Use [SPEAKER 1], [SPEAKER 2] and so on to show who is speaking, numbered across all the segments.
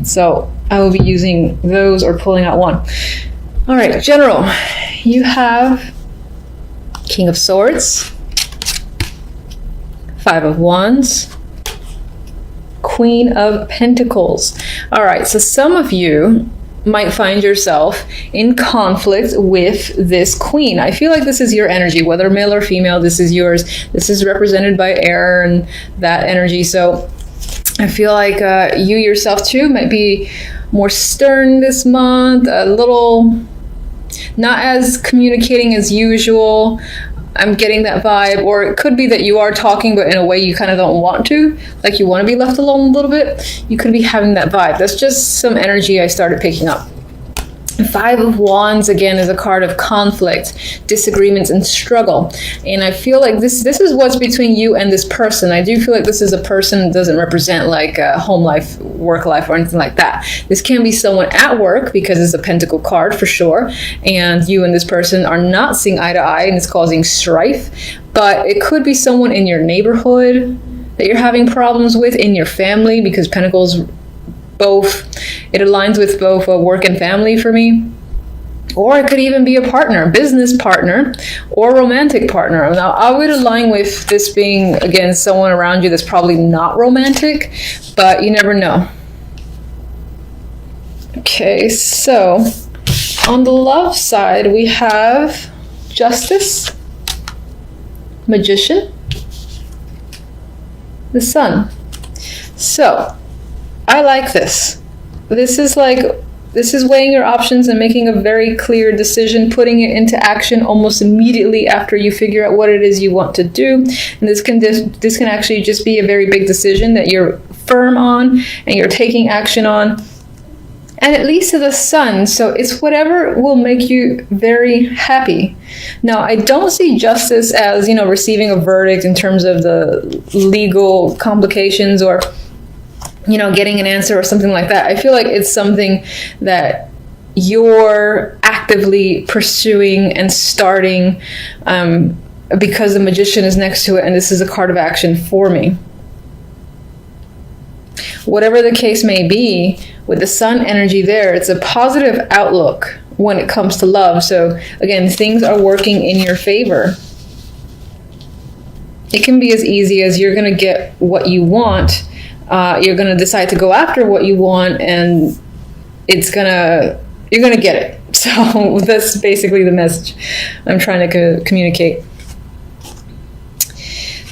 [SPEAKER 1] So I will be using those or pulling out one. All right, general, you have King of Swords, Five of Wands, Queen of Pentacles. All right, so some of you might find yourself in conflict with this queen. I feel like this is your energy, whether male or female, this is yours. This is represented by air and that energy. So I feel like you yourself too might be more stern this month, a little not as communicating as usual. I'm getting that vibe. Or it could be that you are talking, but in a way you kind of don't want to, like you want to be left alone a little bit. You could be having that vibe. That's just some energy I started picking up. Five of Wands, again, is a card of conflict, disagreements, and struggle. And I feel like this is what's between you and this person. I do feel like this is a person that doesn't represent like a home life, work life, or anything like that. This can be someone at work, because it's a pentacle card for sure, and you and this person are not seeing eye to eye, and it's causing strife. But it could be someone in your neighborhood that you're having problems with, in your family, because Pentacles, it aligns with both work and family for me. Or it could even be a partner, business partner, or romantic partner. Now, I would align with this being, again, someone around you that's probably not romantic, but you never know. Okay, so on the love side, we have Justice, Magician, the Sun. So I like this. This is weighing your options and making a very clear decision, putting it into action almost immediately after you figure out what it is you want to do. And this can actually just be a very big decision that you're firm on and you're taking action on. And it leads to the Sun, so it's whatever will make you very happy. Now, I don't see Justice as, receiving a verdict in terms of the legal complications or getting an answer or something like that. I feel like it's something that you're actively pursuing and starting because the Magician is next to it, and this is a card of action for me. Whatever the case may be, with the Sun energy there, it's a positive outlook when it comes to love. So again, things are working in your favor. It can be as easy as you're going to get what you want. You're going to decide to go after what you want, and you're going to get it. So that's basically the message I'm trying to communicate.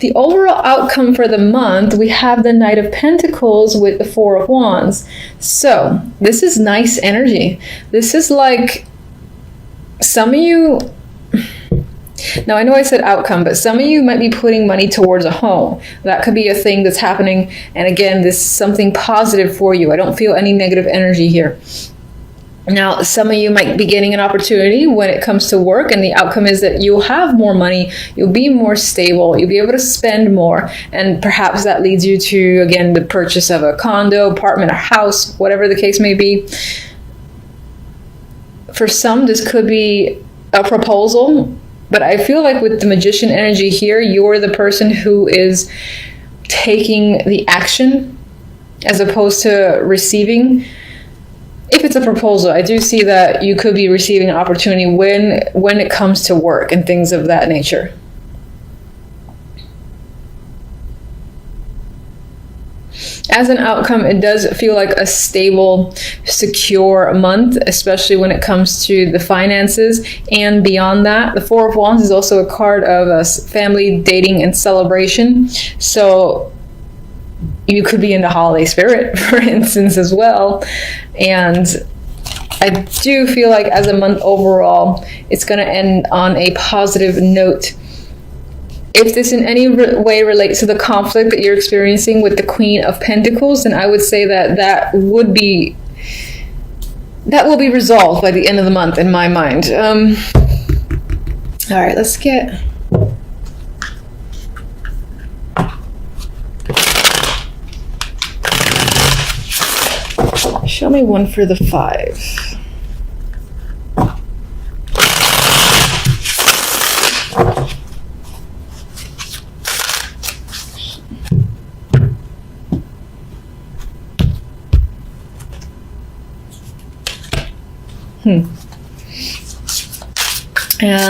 [SPEAKER 1] The overall outcome for the month, we have the Knight of Pentacles with the Four of Wands. So this is nice energy. This is like some of you... Now, I know I said outcome, but some of you might be putting money towards a home. That could be a thing that's happening. And again, this is something positive for you. I don't feel any negative energy here. Now, some of you might be getting an opportunity when it comes to work, and the outcome is that you'll have more money, you'll be more stable, you'll be able to spend more, and perhaps that leads you to, again, the purchase of a condo, apartment, or house, whatever the case may be. For some, this could be a proposal. But I feel like with the Magician energy here, you're the person who is taking the action as opposed to receiving. If it's a proposal, I do see that you could be receiving an opportunity when it comes to work and things of that nature. As an outcome, it does feel like a stable, secure month, especially when it comes to the finances. And beyond that, the Four of Wands is also a card of family, dating, and celebration. So you could be in the holiday spirit, for instance, as well. And I do feel like as a month overall, it's going to end on a positive note. If this in any way relates to the conflict that you're experiencing with the Queen of Pentacles, then I would say that will be resolved by the end of the month in my mind. All right, let's get... Show me one for the 5. And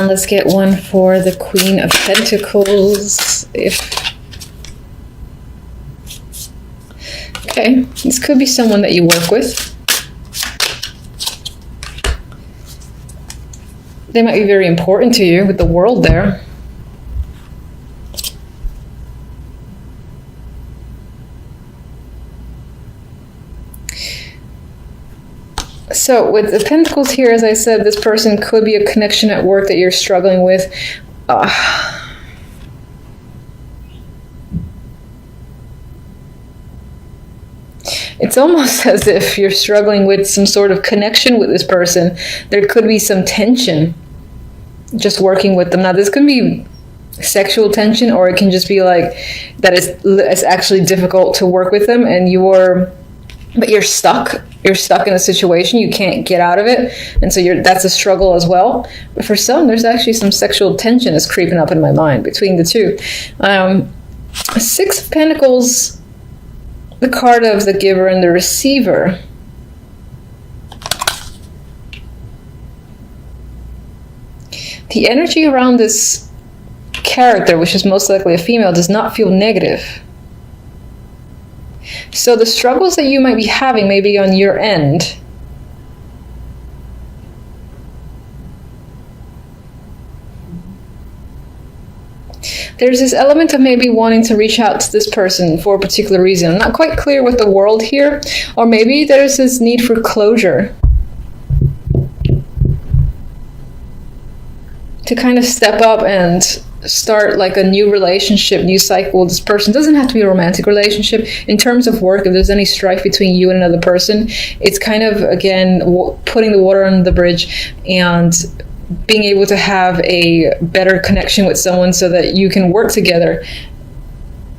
[SPEAKER 1] let's get one for the Queen of Pentacles. Okay, this could be someone that you work with. They might be very important to you with the World there. So with the Pentacles here, as I said, this person could be a connection at work that you're struggling with. It's almost as if you're struggling with some sort of connection with this person. There could be some tension just working with them. Now, this could be sexual tension, or it can just be like that it's actually difficult to work with them, and you're stuck. You're stuck in a situation, you can't get out of it, and so that's a struggle as well. But for some, there's actually some sexual tension is creeping up in my mind between the two. Six of Pentacles, the card of the giver and the receiver. The energy around this character, which is most likely a female, does not feel negative. So the struggles that you might be having may be on your end. There's this element of maybe wanting to reach out to this person for a particular reason. I'm not quite clear with the World here, or maybe there's this need for closure. To kind of step up and start like a new relationship, new cycle. This person doesn't have to be a romantic relationship. In terms of work, if there's any strife between you and another person, it's kind of, again, putting the water under the bridge and being able to have a better connection with someone so that you can work together.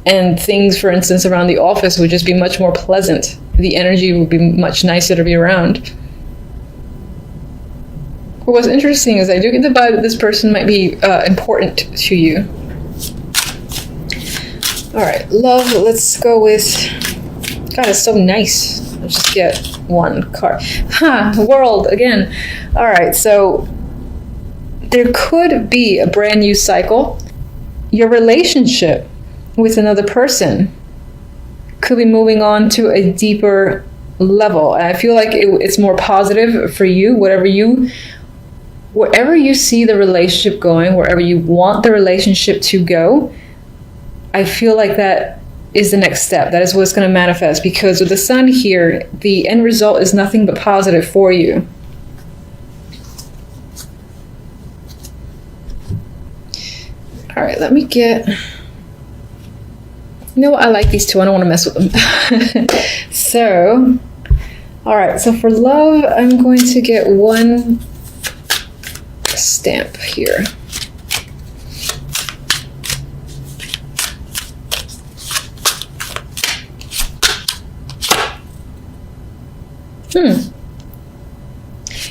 [SPEAKER 1] And things, for instance, around the office would just be much more pleasant. The energy would be much nicer to be around. But what's interesting is I do get the vibe that this person might be important to you. All right, love, let's go with... God, it's so nice. I'll just get one card. World, again. All right, so there could be a brand new cycle. Your relationship with another person could be moving on to a deeper level. And I feel like it's more positive for you, wherever you see the relationship going, wherever you want the relationship to go, I feel like that is the next step. That is what's going to manifest, because with the Sun here, the end result is nothing but positive for you. All right, let me get... You know what? I like these two. I don't want to mess with them. So, all right. So for love, I'm going to get one stamp here.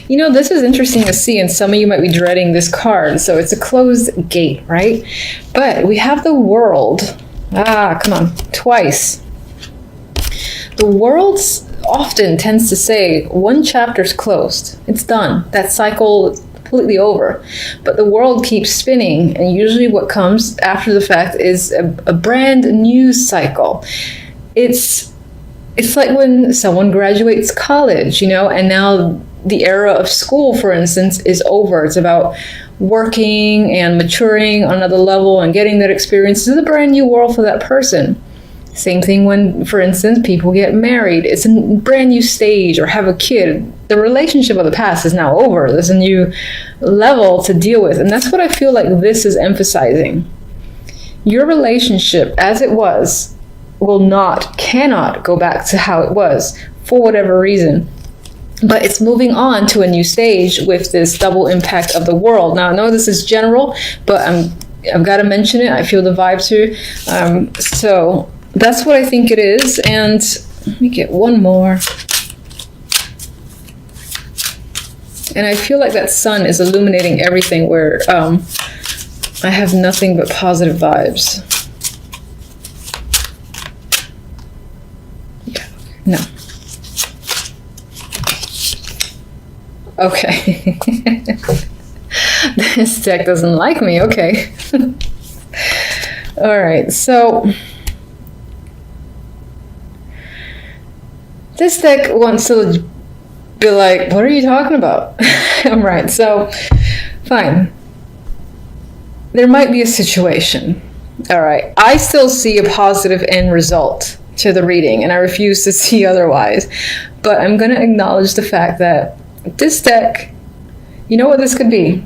[SPEAKER 1] You know, this is interesting to see, and some of you might be dreading this card. So it's a closed gate, right? But we have the World. Come on, twice. The World often tends to say one chapter's closed. It's done. That cycle is completely over. But the World keeps spinning, and usually what comes after the fact is a brand new cycle. It's like when someone graduates college, you know, and now the era of school, for instance, is over. It's about working and maturing on another level and getting that experience. This is a brand new world for that person. Same thing when, for instance, people get married. It's a brand new stage, or have a kid. The relationship of the past is now over. There's a new level to deal with. And that's what I feel like this is emphasizing. Your relationship as it was cannot go back to how it was for whatever reason. But it's moving on to a new stage with this double impact of the World. Now, I know this is general, but I've got to mention it. I feel the vibe too. So that's what I think it is. And let me get one more. And I feel like that Sun is illuminating everything, where I have nothing but positive vibes. Yeah, no. Okay. This deck doesn't like me. Okay. All right, so this deck wants to be like, what are you talking about? Right, so fine. There might be a situation. All right, I still see a positive end result to the reading, and I refuse to see otherwise. But I'm going to acknowledge the fact that this deck, you know what this could be?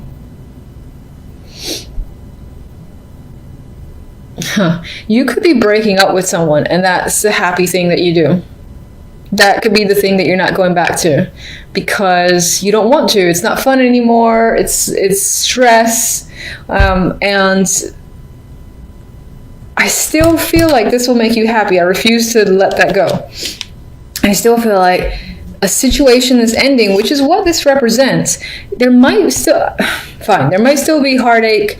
[SPEAKER 1] You could be breaking up with someone, and that's the happy thing that you do. That could be the thing that you're not going back to because you don't want to. It's not fun anymore. It's stress, and I still feel like this will make you happy. I refuse to let that go. I still feel like a situation is ending, which is what this represents. There might still be heartache,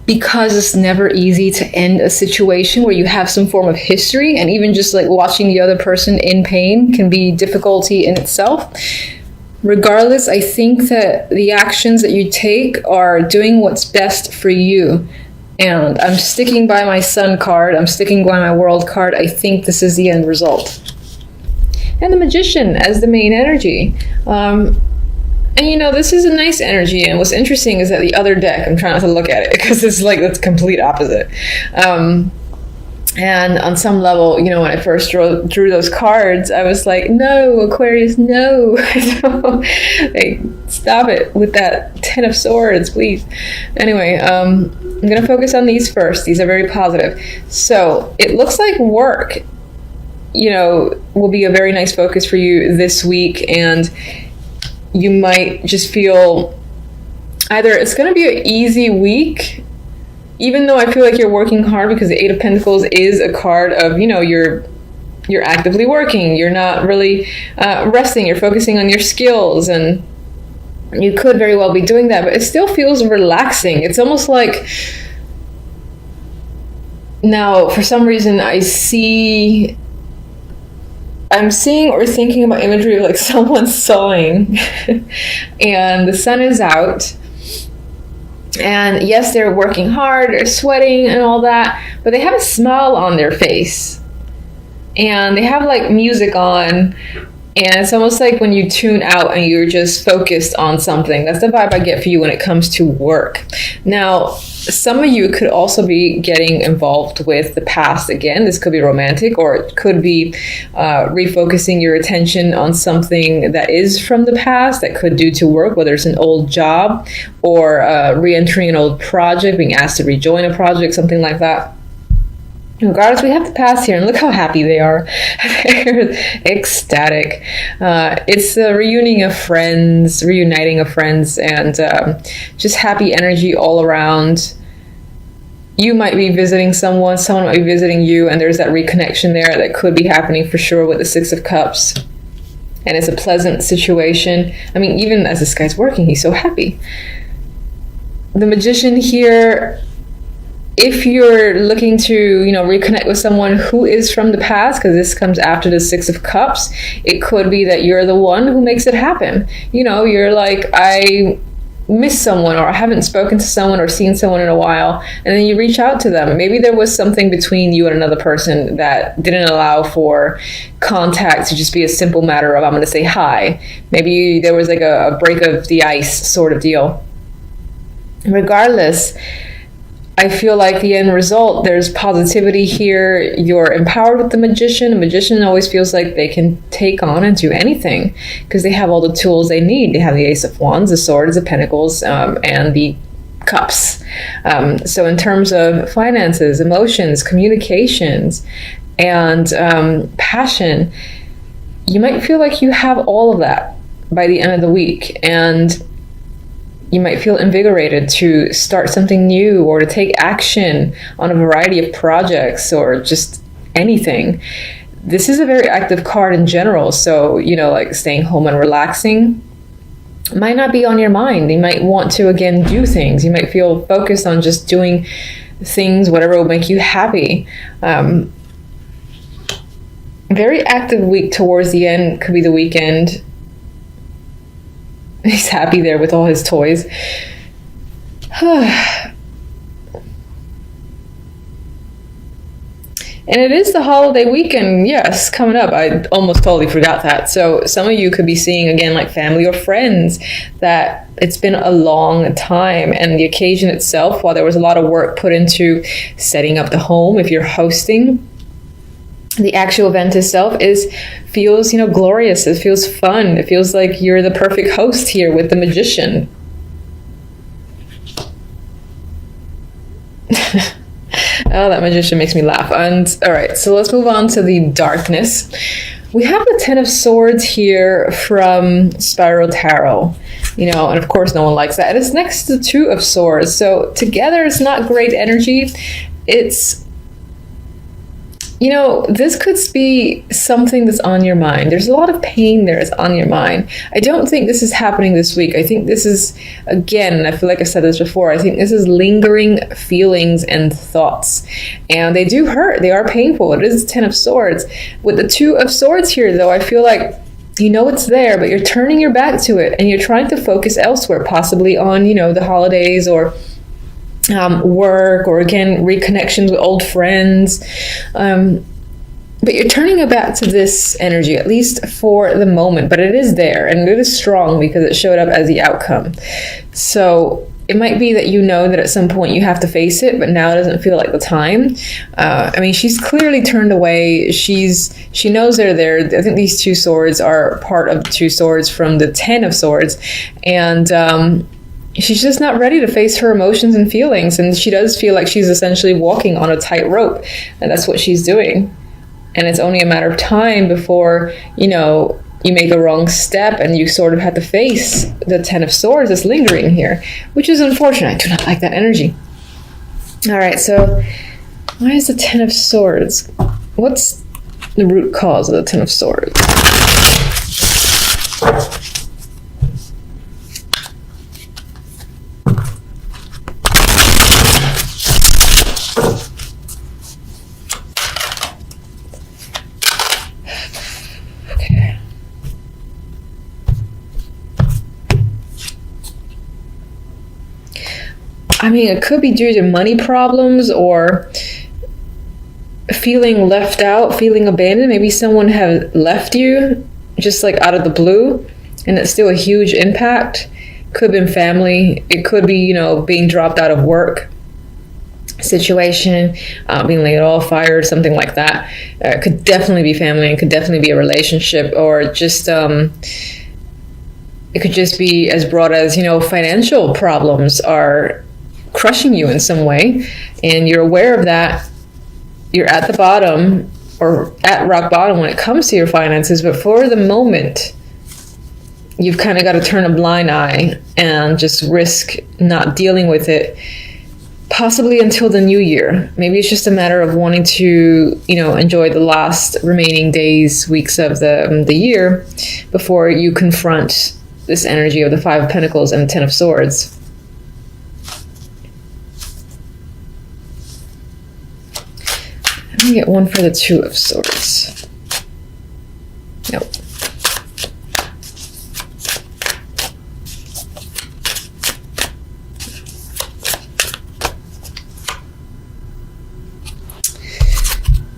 [SPEAKER 1] because it's never easy to end a situation where you have some form of history, and even just like watching the other person in pain can be difficulty in itself. Regardless, I think that the actions that you take are doing what's best for you. And I'm sticking by my Sun card. I'm sticking by my World card. I think this is the end result. And the Magician as the main energy. And you know, this is a nice energy, and what's interesting is that the other deck, I'm trying not to look at it because it's like the complete opposite. And on some level, you know, when I first drew those cards, I was like, no, Aquarius, no. Like, stop it with that 10 of Swords, please. Anyway, I'm going to focus on these first. These are very positive. So it looks like work, you know, will be a very nice focus for you this week, and you might just feel either it's going to be an easy week, even though I feel like you're working hard, because the Eight of Pentacles is a card of, you know, you're actively working. You're not really resting. You're focusing on your skills, and you could very well be doing that, but it still feels relaxing. It's almost like, now, for some reason, I'm seeing or thinking about imagery of like someone sewing and the sun is out, and yes, they're working hard, they're sweating and all that, but they have a smile on their face, and they have like music on, and it's almost like when you tune out and you're just focused on something. That's the vibe I get for you when it comes to work. Now, some of you could also be getting involved with the past again. This could be romantic, or it could be refocusing your attention on something that is from the past that could do to work, whether it's an old job or re-entering an old project, being asked to rejoin a project, something like that. Regardless, we have the past here, and look how happy they are. They're ecstatic. It's a reuniting of friends, and just happy energy all around. You might be visiting someone might be visiting you, and there's that reconnection there that could be happening for sure with the Six of Cups. And it's a pleasant situation. I mean, even as this guy's working, he's so happy. The Magician here, if you're looking to, you know, reconnect with someone who is from the past, because this comes after the Six of Cups, it could be that you're the one who makes it happen. You know, you're like, I miss someone, or I haven't spoken to someone or seen someone in a while, and then you reach out to them. Maybe there was something between you and another person that didn't allow for contact to just be a simple matter of, I'm going to say hi. Maybe there was like a break of the ice sort of deal. Regardless, I feel like the end result, there's positivity here. You're empowered with the Magician. A Magician always feels like they can take on and do anything because they have all the tools they need. They have the Ace of Wands, the Swords, the Pentacles, and the Cups. So in terms of finances, emotions, communications, and passion, you might feel like you have all of that by the end of the week. And you might feel invigorated to start something new, or to take action on a variety of projects, or just anything. This is a very active card in general. So, you know, like staying home and relaxing might not be on your mind. You might want to, again, do things. You might feel focused on just doing things, whatever will make you happy. Very active week towards the end. Could be the weekend. He's happy there with all his toys. And it is the holiday weekend, yes, coming up. I almost totally forgot that. So some of you could be seeing, again, like family or friends, that it's been a long time. And the occasion itself, while there was a lot of work put into setting up the home, if you're hosting, the actual event itself feels, glorious. It feels fun. It feels like you're the perfect host here with the magician. Oh, that magician makes me laugh. And all right, so let's move on to the darkness. We have the Ten of Swords here from Spiral Tarot, and of course no one likes that. And it's next to the Two of Swords. So together it's not great energy. It's, this could be something that's on your mind. There's a lot of pain there that's on your mind. I don't think this is happening this week. I think this is, again, I feel like I said this before, I think this is lingering feelings and thoughts. And they do hurt. They are painful. It is Ten of Swords. With the Two of Swords here, though, I feel like it's there, but you're turning your back to it and you're trying to focus elsewhere, possibly on, the holidays or work, or again, reconnections with old friends. But you're turning it back to this energy, at least for the moment, but it is there and it is strong because it showed up as the outcome. So it might be that that at some point you have to face it, but now it doesn't feel like the time. She's clearly turned away. She knows they're there. I think these Two Swords are part of the Two Swords from the Ten of Swords. And she's just not ready to face her emotions and feelings. And she does feel like she's essentially walking on a tightrope. And that's what she's doing. And it's only a matter of time before, you make a wrong step and you sort of have to face the Ten of Swords that's lingering here, which is unfortunate. I do not like that energy. All right, so why is the Ten of Swords? What's the root cause of the Ten of Swords? It could be due to money problems or feeling left out, feeling abandoned. Maybe someone has left you just like out of the blue, and it's still a huge impact. Could have been family. It could be, being dropped out of work situation, being laid off, fired, something like that. It could definitely be family. It could definitely be a relationship, or just it could just be as broad as, financial problems are crushing you in some way, and you're aware of that. You're at the bottom, or at rock bottom when it comes to your finances, but for the moment you've kind of got to turn a blind eye and just risk not dealing with it, possibly until the new year. Maybe it's just a matter of wanting to enjoy the last remaining days, weeks of the year before you confront this energy of the Five of Pentacles and the Ten of Swords. Let me get one for the Two of Swords. Nope.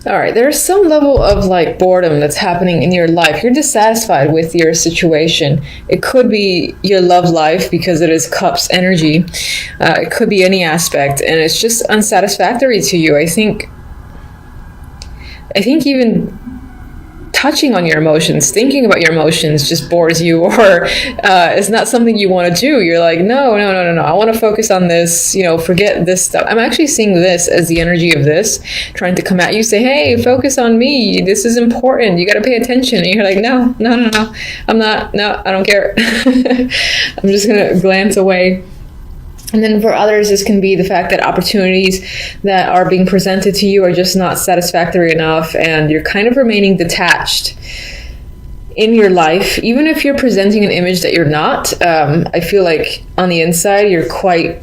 [SPEAKER 1] All right, there's some level of boredom that's happening in your life. You're dissatisfied with your situation. It could be your love life because it is Cups energy. It could be any aspect, and it's just unsatisfactory to you. I think even touching on your emotions, thinking about your emotions just bores you, or it's not something you want to do. You're like, no, I want to focus on this, forget this stuff. I'm actually seeing this as the energy of this trying to come at you, say, hey, focus on me. This is important. You got to pay attention. And you're like, no, I'm not. No, I don't care. I'm just going to glance away. And then for others, this can be the fact that opportunities that are being presented to you are just not satisfactory enough, and you're kind of remaining detached in your life. Even if you're presenting an image that you're not, I feel like on the inside, you're quite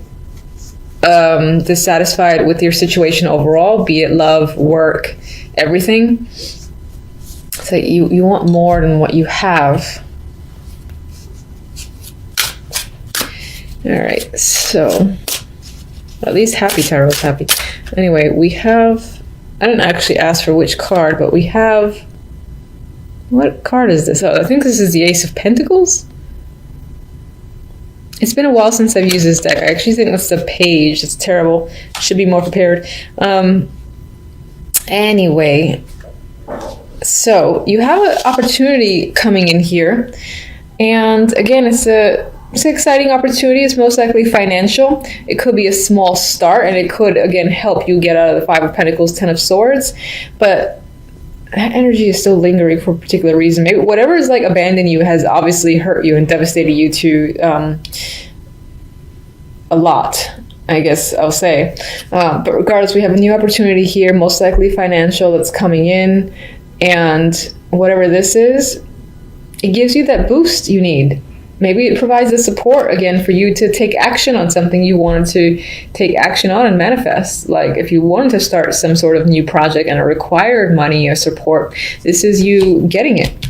[SPEAKER 1] dissatisfied with your situation overall, be it love, work, everything. So you want more than what you have. All right, so at least Happy Tarot is happy. Anyway, we have, I didn't actually ask for which card, but we have, what card is this? Oh, I think this is the Ace of Pentacles. It's been a while since I've used this deck. I actually think that's the page. It's terrible. Should be more prepared. Anyway, so you have an opportunity coming in here. And again, it's an exciting opportunity. It's most likely financial. It could be a small start, and it could, again, help you get out of the Five of Pentacles, Ten of Swords. But that energy is still lingering for a particular reason. Maybe whatever is like abandoned you has obviously hurt you and devastated you to a lot, I guess I'll say. But regardless, we have a new opportunity here, most likely financial, that's coming in. And whatever this is, it gives you that boost you need. Maybe it provides the support, again, for you to take action on something you wanted to take action on and manifest. Like if you wanted to start some sort of new project and it required money or support, this is you getting it.